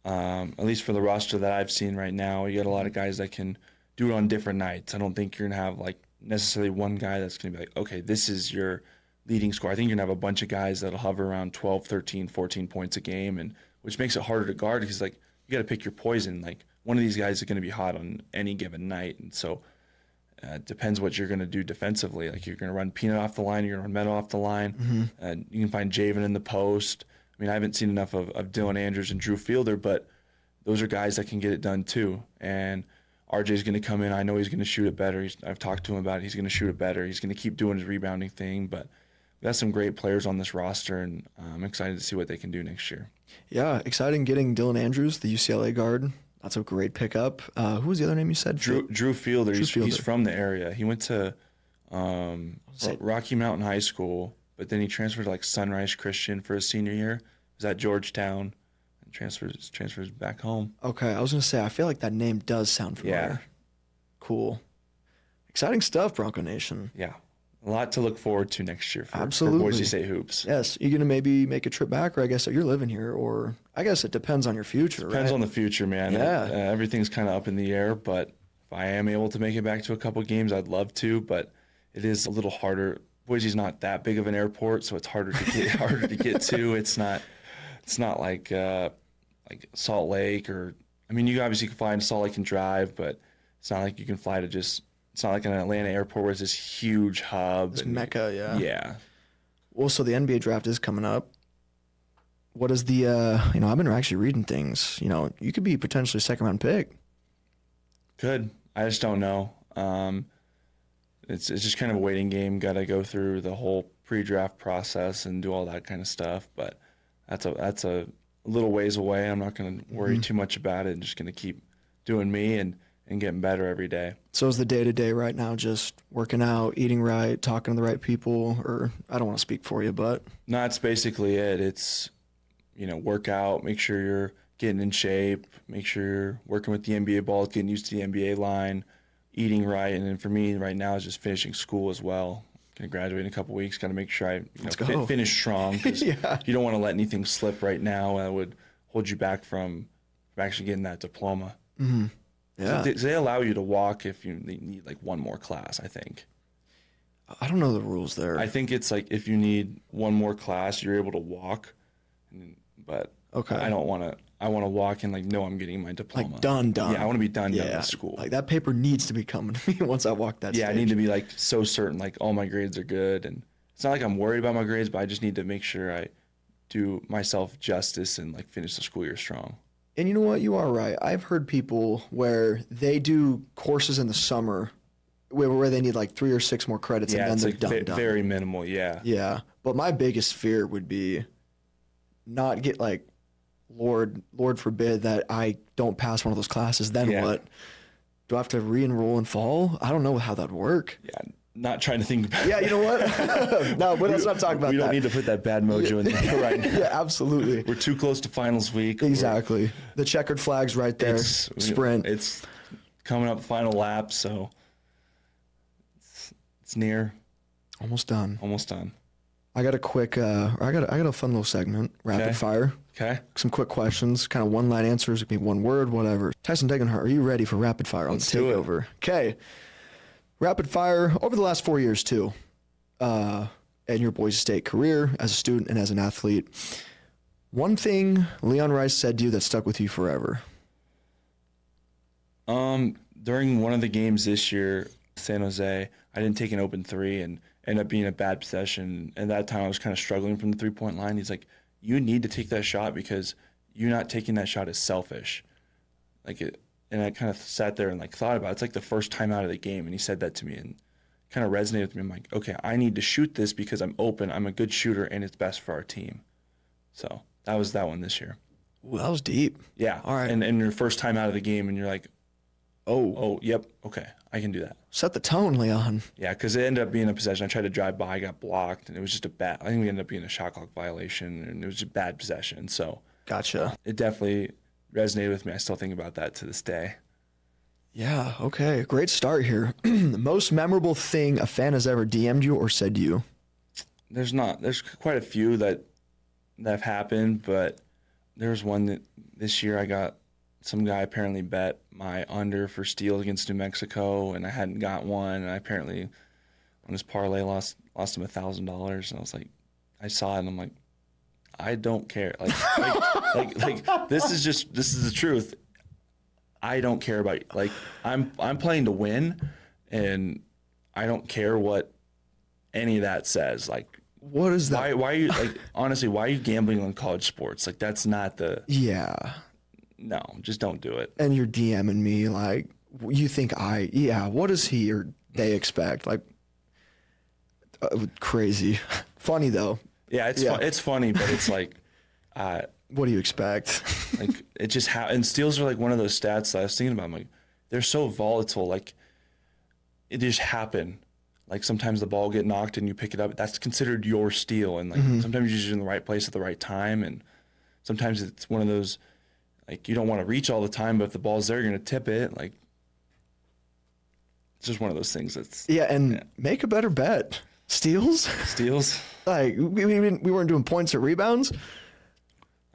at least for the roster that I've seen right now, you got a lot of guys that can do it on different nights. I don't think you're going to have necessarily one guy that's going to be like, okay, this is your leading scorer. I think you're going to have a bunch of guys that'll hover around 12, 13, 14 points a game, and which makes it harder to guard because you got to pick your poison. One of these guys is going to be hot on any given night, and so it depends what you're going to do defensively. You're going to run Peanut off the line, you're going to run Meadow off the line. You can find Javen in the post. I mean, I haven't seen enough of Dylan Andrews and Drew Fielder, but those are guys that can get it done too. And RJ's going to come in. I know he's going to shoot it better. I've talked to him about it. He's going to shoot it better. He's going to keep doing his rebounding thing. But we got some great players on this roster, and I'm excited to see what they can do next year. Yeah, exciting getting Dylan Andrews, the UCLA guard. That's a great pickup. Who was the other name you said? Drew Fielder. He's from the area. He went to Rocky Mountain High School, but then he transferred to like Sunrise Christian for his senior year. He was at Georgetown and transfers back home. Okay, I was going to say, I feel like that name does sound familiar. Yeah. Cool. Exciting stuff, Bronco Nation. Yeah. A lot to look forward to next year for Boise State hoops. Yes. You're going to maybe make a trip back, or I guess you're living here, or I guess it depends on your future, Depends on the future, man. Yeah. Everything's kind of up in the air, but if I am able to make it back to a couple games, I'd love to, but it is a little harder. Boise's not that big of an airport, so it's harder to get to. It's not like Salt Lake, or I mean, you obviously can fly into Salt Lake and drive, but it's not like you can fly to it's not like an Atlanta airport where it's this huge hub. It's Mecca, yeah. Yeah. Well, so the NBA draft is coming up. What is the, I've been actually reading things. You could be potentially a second-round pick. Could. I just don't know. It's just kind of a waiting game. Got to go through the whole pre-draft process and do all that kind of stuff. But that's a little ways away. I'm not going to worry too much about it. I'm just going to keep doing me and getting better every day. So is the day-to-day right now just working out, eating right, talking to the right people, or I don't want to speak for you, but? No, that's basically it. It's, work out, make sure you're getting in shape, make sure you're working with the NBA balls, getting used to the NBA line, eating right, and then for me right now is just finishing school as well. Going to graduate in a couple weeks. Got to make sure I finish strong, because Yeah. you don't want to let anything slip right now that would hold you back from actually getting that diploma. Mm-hmm. Yeah. So they allow you to walk if you need like one more class, I think. I don't know the rules there. I think it's like if you need one more class, you're able to walk. But Okay. I want to walk and know I'm getting my diploma. Like done. Yeah, I want to be done with school. Like that paper needs to be coming to me once I walk that Yeah, stage. I need to be so certain all my grades are good, and it's not like I'm worried about my grades, but I just need to make sure I do myself justice and finish the school year strong. And you know what? You are right. I've heard people where they do courses in the summer where they need 3 or 6 more credits, and then they're done. Very minimal, yeah. Yeah. But my biggest fear would be not get Lord forbid that I don't pass one of those classes. Then what? Do I have to re-enroll in fall? I don't know how that'd work. Yeah, not trying to think about Yeah, you know what? No, but let's not talk about that. We don't need to put that bad mojo in there right now. Yeah, absolutely. We're too close to finals week. Exactly. The checkered flag's right there. Sprint. It's coming up final lap, so it's near. Almost done. Almost done. I got a quick, I got a fun little segment, rapid fire. Okay. Some quick questions, kind of one-line answers. It could be one word, whatever. Tyson Degenhart, are you ready for rapid fire on the Takeover? Okay. Rapid fire over the last 4 years too, in your Boise State career as a student and as an athlete. One thing Leon Rice said to you that stuck with you forever. During one of the games this year, San Jose, I didn't take an open three and ended up being a bad possession. And that time I was kind of struggling from the three-point line. He's like, you need to take that shot because you not taking that shot is selfish. And I kind of sat there and thought about it. It's the first time out of the game, and he said that to me and kind of resonated with me. I'm like, okay, I need to shoot this because I'm open, I'm a good shooter, and it's best for our team. So that was that one this year. Ooh, that was deep. Yeah. All right. And your first time out of the game, and you're like, oh, yep, okay, I can do that. Set the tone, Leon. Yeah, because it ended up being a possession. I tried to drive by, got blocked, and it was just I think we ended up being a shot clock violation, and it was just a bad possession. So Gotcha. It definitely resonated with me. I still think about that to this day. Yeah, okay. Great start here. The most memorable thing a fan has ever DM'd you or said to you? There's quite a few that have happened, but there's one that this year I got some guy apparently bet my under for steals against New Mexico, and I hadn't got one, and I apparently on his parlay lost him $1,000, and I was like, I saw it and I'm like, I don't care. This is the truth. I don't care about I'm playing to win, and I don't care what any of that says. What is that? Why are you honestly, why are you gambling on college sports? That's not the Yeah. No, just don't do it. And you're DMing me you think what does he or they expect? Crazy. Funny though. Yeah, it's funny, but it's what do you expect? It just and steals are one of those stats that I was thinking about. I'm they're so volatile. It just happened. like sometimes the ball get knocked and you pick it up. That's considered your steal. And like sometimes you're just in the right place at the right time. And sometimes it's one of those, like, you don't want to reach all the time, but if the ball's there, you're going to tip it. Like, it's just one of those things that's... Make a better bet. Steals? Like, we weren't doing points or rebounds.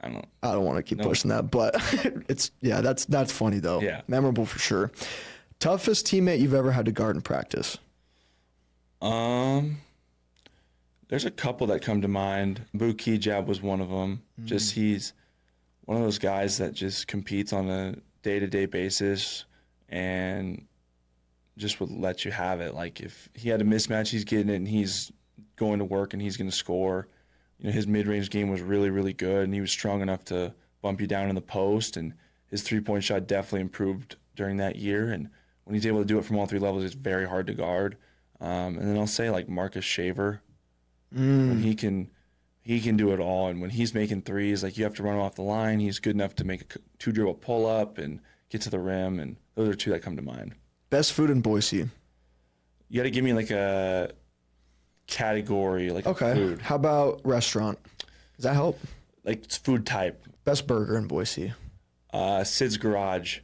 I don't want to keep pushing that, but that's funny though. Yeah. Memorable for sure. Toughest teammate you've ever had to guard in practice? There's a couple that come to mind. Boo Kijab was one of them. Just he's one of those guys that just competes on a day-to-day basis and just would let you have it. Like if he had a mismatch, he's getting it and he's going to work and he's going to score. You know, his mid-range game was really, really good, and he was strong enough to bump you down in the post, and his three-point shot definitely improved during that year. And when he's able to do it from all three levels, it's very hard to guard. And then I'll say like Marcus Shaver, when he can do it all, and when he's making threes, like you have to run off the line, he's good enough to make a two-dribble pull-up and get to the rim, and those are two that come to mind. Best food in Boise? You got to give me like a category, like a food. How about restaurant? Does that help? Like it's food type. Best burger in Boise? Sid's Garage.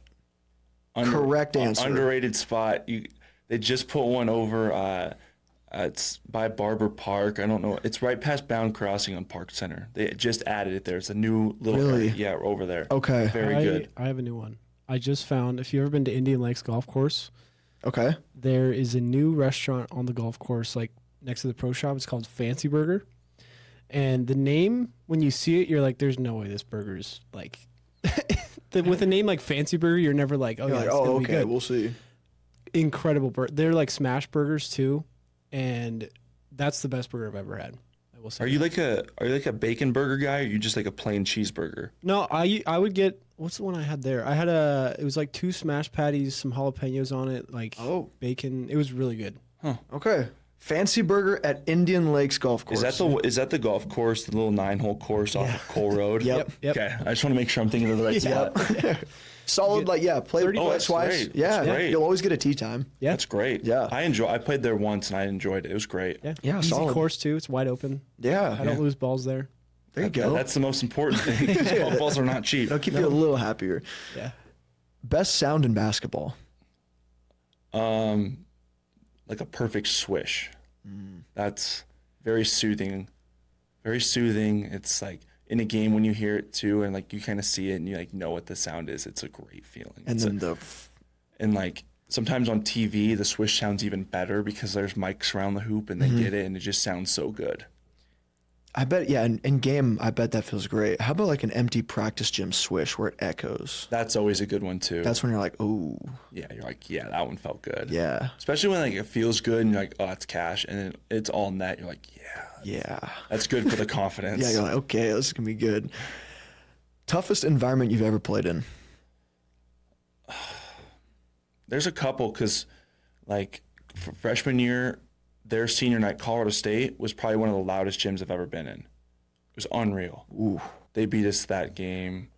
Correct answer. Underrated spot. They just put one over. It's by Barber Park. I don't know. It's right past Bound Crossing on Park Center. They just added it there. It's a new little area, over there. Okay. Very good. I have a new one. I just found, if you've ever been to Indian Lakes Golf Course, there is a new restaurant on the golf course, like next to the pro shop. It's called Fancy Burger. And the name, when you see it, you're like, there's no way this burger's like... with a name like Fancy Burger, you're never like, oh, yeah, it's gonna be good. We'll see. Incredible burger. They're like smash burgers too, and that's the best burger I've ever had. I will say. Are you like a bacon burger guy, or are you just like a plain cheeseburger? No, I would get, what's the one I had there? I had it was like 2 smash patties, some jalapenos on it, like bacon. It was really good. Huh. Okay. Fancy Burger at Indian Lakes Golf Course. Is that the golf course, the little 9-hole course off of Cole Road? Yep. Okay, I just want to make sure I'm thinking of the right spot. Solid, play twice. Great. Yeah, great. You'll always get a tee time. Yeah, that's great. Yeah, I played there once and I enjoyed it. It was great. Yeah, easy solid course too. It's wide open. Yeah, I don't lose balls there. There you go. That's the most important thing. Golf balls are not cheap. It'll keep you a little happier. Yeah. Best sound in basketball? Like a perfect swish. That's very soothing. Very soothing. It's like in a game when you hear it too, and like you kind of see it and you like know what the sound is. It's a great feeling. And like sometimes on TV, the swish sounds even better because there's mics around the hoop and they get it, and it just sounds so good. I bet, in game, I bet that feels great. How about like an empty practice gym swish where it echoes? That's always a good one too. That's when you're like, ooh. Yeah, you're like, yeah, that one felt good. Yeah. Especially when like it feels good and you're like, oh, it's cash, and then it's all net. You're like, yeah. That's good for the confidence. Yeah, you're like, okay, this is gonna be good. Toughest environment you've ever played in? There's a couple, because like for freshman year, their senior night, Colorado State was probably one of the loudest gyms I've ever been in. It was unreal. Ooh. They beat us that game.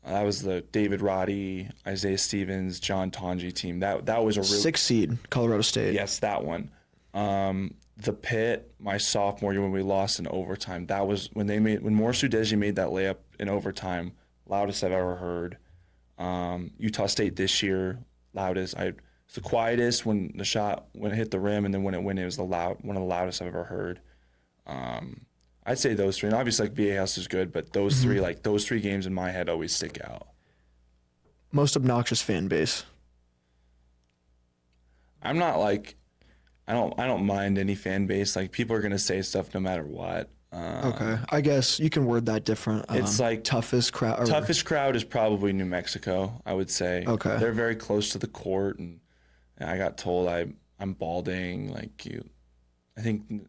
That was the David Roddy, Isaiah Stevens, John Tonji team. That was a really 6 seed, Colorado State. Yes, that one. The Pit, my sophomore year when we lost in overtime. That was when Morris Udezi made that layup in overtime. Loudest I've ever heard. Utah State this year, loudest. It's the quietest when it hit the rim, and then when it went, it was one of the loudest I've ever heard. I'd say those three, and obviously like VA House is good, but those three, like those 3 games in my head always stick out. Most obnoxious fan base? I'm not like, I don't mind any fan base. Like people are gonna say stuff no matter what. Okay, I guess you can word that different. It's like toughest crowd. Toughest crowd is probably New Mexico, I would say. Okay, they're very close to the court, and I got told I'm balding. I think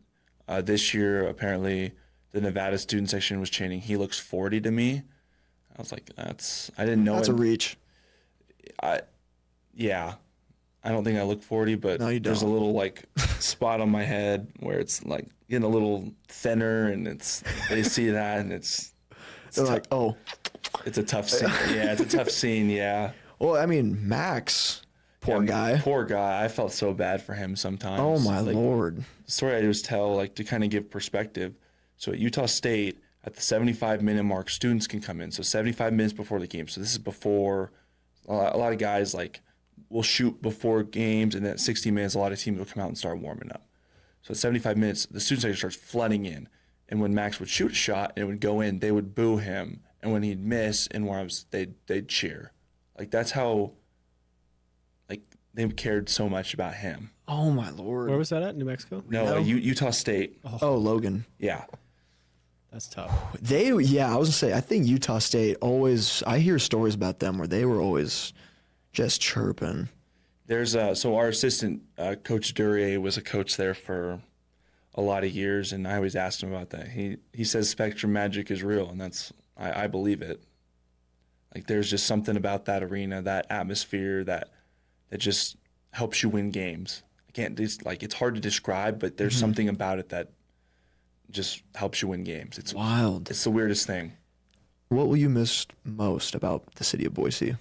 this year apparently the Nevada student section was chanting, "He looks 40 to me." I was like, I didn't know. That's a reach. Yeah. I don't think I look 40, but no, there's a little like spot on my head where it's like getting a little thinner, and they see that, and they're like, oh, it's a tough scene. Yeah, it's a tough scene. Yeah. Well, I mean, Max, Poor guy. Poor guy. I felt so bad for him sometimes. Oh, my Lord. The story I always tell, like, to kind of give perspective. So at Utah State, at the 75-minute mark, students can come in. So 75 minutes before the game. So this is before a lot of guys, like, will shoot before games, and then at 60 minutes, a lot of teams will come out and start warming up. So at 75 minutes, the student section starts flooding in. And when Max would shoot a shot and it would go in, they would boo him. And when he'd miss and they'd cheer. Like, that's how, like, they cared so much about him. Oh, my Lord. Where was that at? New Mexico? No, Utah State. Oh, Logan. Yeah. That's tough. I was going to say, I think Utah State always, I hear stories about them where they were always just chirping. There's so our assistant, Coach Duryea, was a coach there for a lot of years, and I always asked him about that. He says Spectrum Magic is real, and I believe it. Like, there's just something about that arena, that atmosphere that just helps you win games. It's hard to describe, but there's something about it that just helps you win games. It's wild. It's the weirdest thing. What will you miss most about the city of Boise?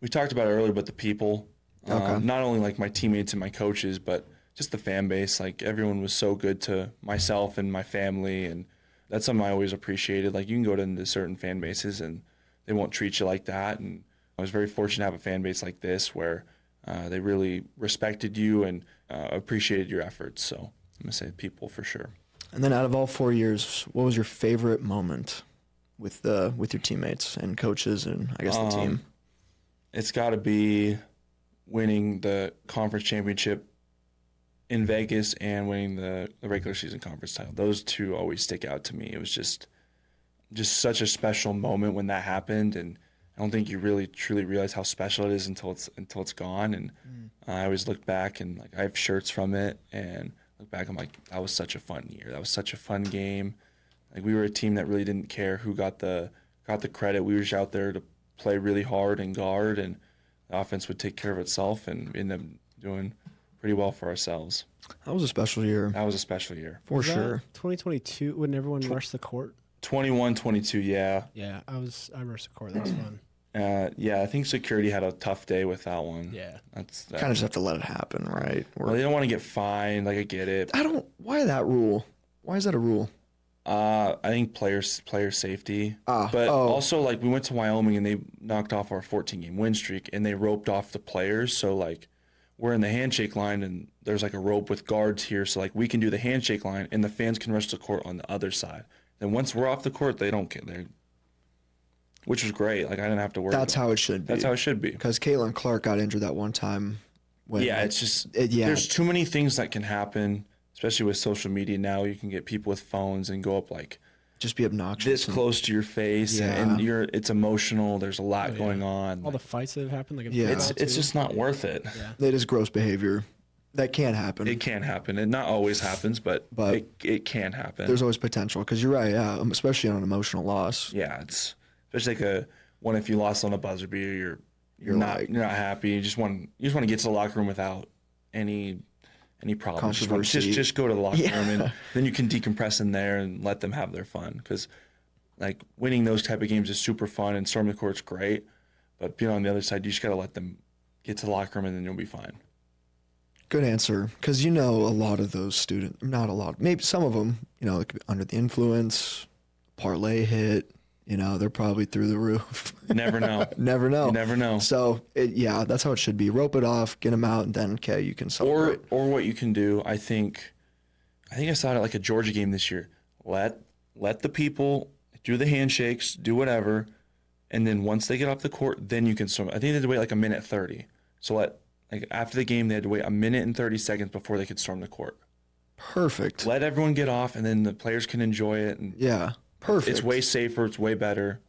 We talked about it earlier, but the people. Okay. Not only like my teammates and my coaches, but just the fan base. Like, everyone was so good to myself and my family, and that's something I always appreciated. Like, you can go into certain fan bases and they won't treat you like that. And I was very fortunate to have a fan base like this where they really respected you and appreciated your efforts. So I'm going to say people for sure. And then out of all 4 years, what was your favorite moment with your teammates and coaches and I guess the team? It's got to be winning the conference championship in Vegas and winning the regular season conference title. Those two always stick out to me. It was just such a special moment when that happened, and I don't think you really truly realize how special it is until it's gone. And I always look back and, like, I have shirts from it and look back. I'm like, that was such a fun year. That was such a fun game. Like, we were a team that really didn't care who got the credit. We were just out there to play really hard and guard, and the offense would take care of itself and end up doing pretty well for ourselves. That was a special year. That was a special year. For sure. 2022, when everyone rushed the court? 21-22, yeah. Yeah, I rushed the court. That was fun. Yeah, I think security had a tough day with that one. Yeah. That's kind of just have to let it happen, right? Well, they don't want to get fined. Like, I get it. Why that rule? Why is that a rule? I think player safety. Also, like, we went to Wyoming and they knocked off our 14-game win streak and they roped off the players. So, like, we're in the handshake line and there's, like, a rope with guards here. So, like, we can do the handshake line and the fans can rush the court on the other side. Then once we're off the court, they don't get there, which was great. Like, I didn't have to worry. That's how it should be. That's how it should be. Because Caitlin Clark got injured that one time. It's just there's too many things that can happen. Especially with social media now, you can get people with phones and go up, like, just be obnoxious this close to your face, and it's emotional. There's a lot going on. All the fights that have happened, like, it's just not worth it. Yeah. It is gross behavior. That can happen. It can happen. It not always happens, but it can happen. There's always potential because you're right. Yeah, especially on an emotional loss. Yeah, it's especially like one if you lost on a buzzer beater, you're not happy. You just want to get to the locker room without any problems. Just go to the locker room, and then you can decompress in there and let them have their fun. Because, like, winning those type of games is super fun, and storming the court's great. But being on the other side, you just got to let them get to the locker room, and then you'll be fine. Good answer. Because, a lot of those students, not a lot, maybe some of them, they could be under the influence, parlay hit, they're probably through the roof. Never know. Never know. You never know. So, that's how it should be. Rope it off, get them out, and then, okay, you can celebrate. Or what you can do, I think I saw it at, like, a Georgia game this year. Let the people do the handshakes, do whatever, and then once they get off the court, then you can storm. I think they had to wait, like, a minute 30. So after the game, they had to wait a minute and 30 seconds before they could storm the court. Perfect. Let everyone get off, and then the players can enjoy it. And yeah. Perfect. It's way safer. It's way better.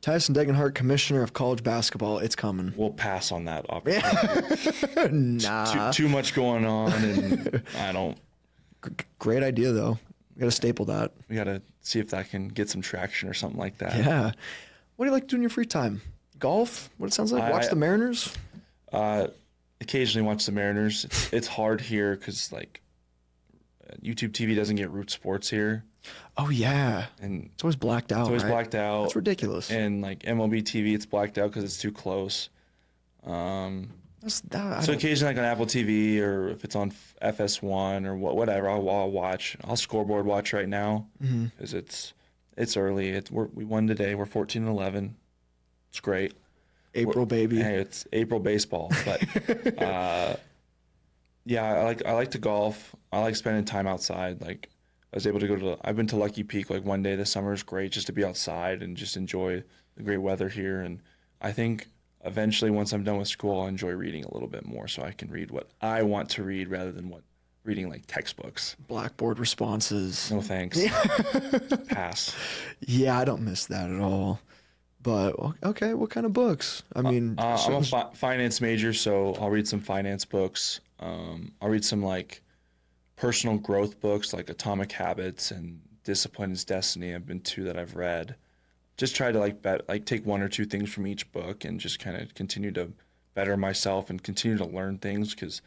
Tyson Degenhart, commissioner of college basketball. It's coming. We'll pass on that opportunity. Nah. Too much going on, and I don't. Great idea, though. We got to staple that. We got to see if that can get some traction or something like that. Yeah. What do you like to do in your free time? Golf? What it sounds like? Watch the Mariners? Occasionally watch the Mariners. It's hard here because, like, YouTube TV doesn't get Root Sports here. Oh, yeah. And it's always blacked out. It's always blacked out. That's ridiculous. And, like, MLB TV, it's blacked out because it's too close. So occasionally, like on Apple TV, or if it's on FS1 or whatever, I'll watch. I'll scoreboard watch right now because it's early. We won today. We're 14-11. It's great. April baby. Hey, it's April baseball. But yeah, I like to golf. I like spending time outside. Like I was able to I've been to Lucky Peak like one day this summer. It's great just to be outside and just enjoy the great weather here. And I think eventually, once I'm done with school, I'll enjoy reading a little bit more so I can read what I want to read rather than reading like textbooks. Blackboard responses. No thanks. Pass. Yeah, I don't miss that at all. But, okay, what kind of books? I mean... I'm a finance major, so I'll read some finance books. I'll read some like personal growth books like Atomic Habits and Discipline is Destiny. Have been two that I've read. Just try to take one or two things from each book and just kind of continue to better myself and continue to learn things, because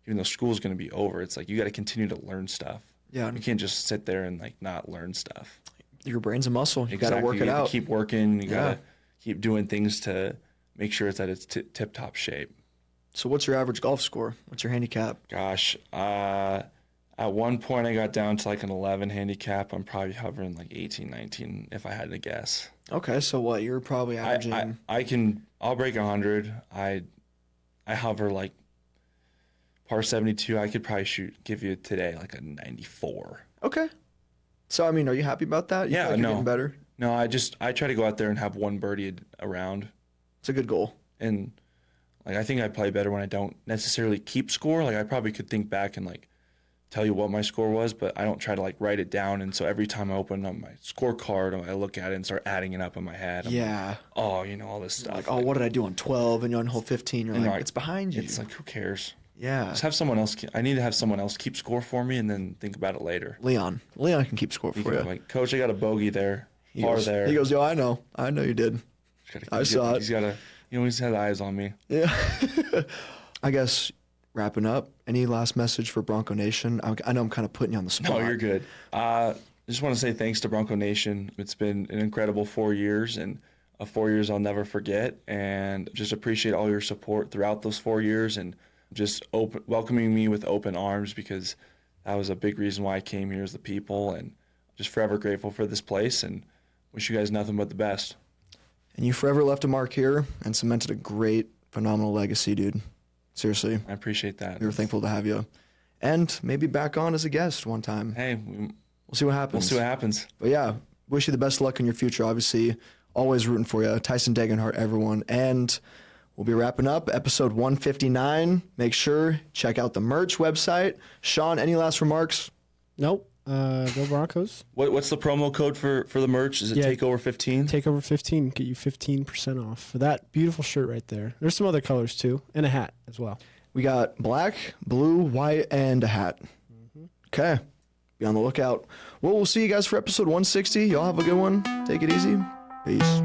even though school's going to be over, it's like you got to continue to learn stuff. Yeah. You can't just sit there and like not learn stuff. Your brain's a muscle. You exactly. got to work it out. You got to keep working. You got to keep doing things to make sure it's at its tip-top shape. So what's your average golf score? What's your handicap? Gosh, at one point I got down to like an 11 handicap. I'm probably hovering like 18, 19 if I had to guess. Okay, so what? You're probably averaging... I'll break 100. I hover like par 72. I could probably give you today like a 94. Okay. So, I mean, are you happy about that? You feel like you're getting better? No, I try to go out there and have one birdie around. It's a good goal. And like I think I play better when I don't necessarily keep score. Like I probably could think back and like tell you what my score was, but I don't try to like write it down. And so every time I open up my scorecard, I look at it and start adding it up in my head. I'm like, all this stuff. Like, what did I do on 12? And you're on hole 15. You're like, it's behind you. It's like, who cares? Yeah. Just have someone else. I need to have someone else keep score for me and then think about it later. Leon can keep score for you. Like, Coach, I got a bogey there. He goes, yo, I know you did. I saw it. He always had eyes on me. Yeah. I guess wrapping up, any last message for Bronco Nation? I know I'm kind of putting you on the spot. No, you're good. I just want to say thanks to Bronco Nation. It's been an incredible 4 years, and 4 years I'll never forget. And just appreciate all your support throughout those 4 years, and just welcoming me with open arms, because that was a big reason why I came here, is the people, and just forever grateful for this place, and wish you guys nothing but the best. And you forever left a mark here and cemented a great, phenomenal legacy, dude. Seriously. I appreciate that. We were thankful to have you. And maybe back on as a guest one time. Hey, we'll see what happens. We'll see what happens. But yeah, wish you the best of luck in your future, obviously. Always rooting for you. Tyson Degenhart, everyone. And we'll be wrapping up episode 159. Make sure, check out the merch website. Sean, any last remarks? Nope. Go Broncos. What's the promo code for the merch? Is it Takeover 15? Takeover 15. Get you 15% off for that beautiful shirt right there. There's some other colors too, and a hat as well. We got black, blue, white, and a hat. Okay. Be on the lookout. Well, we'll see you guys for episode 160. Y'all have a good one. Take it easy. Peace.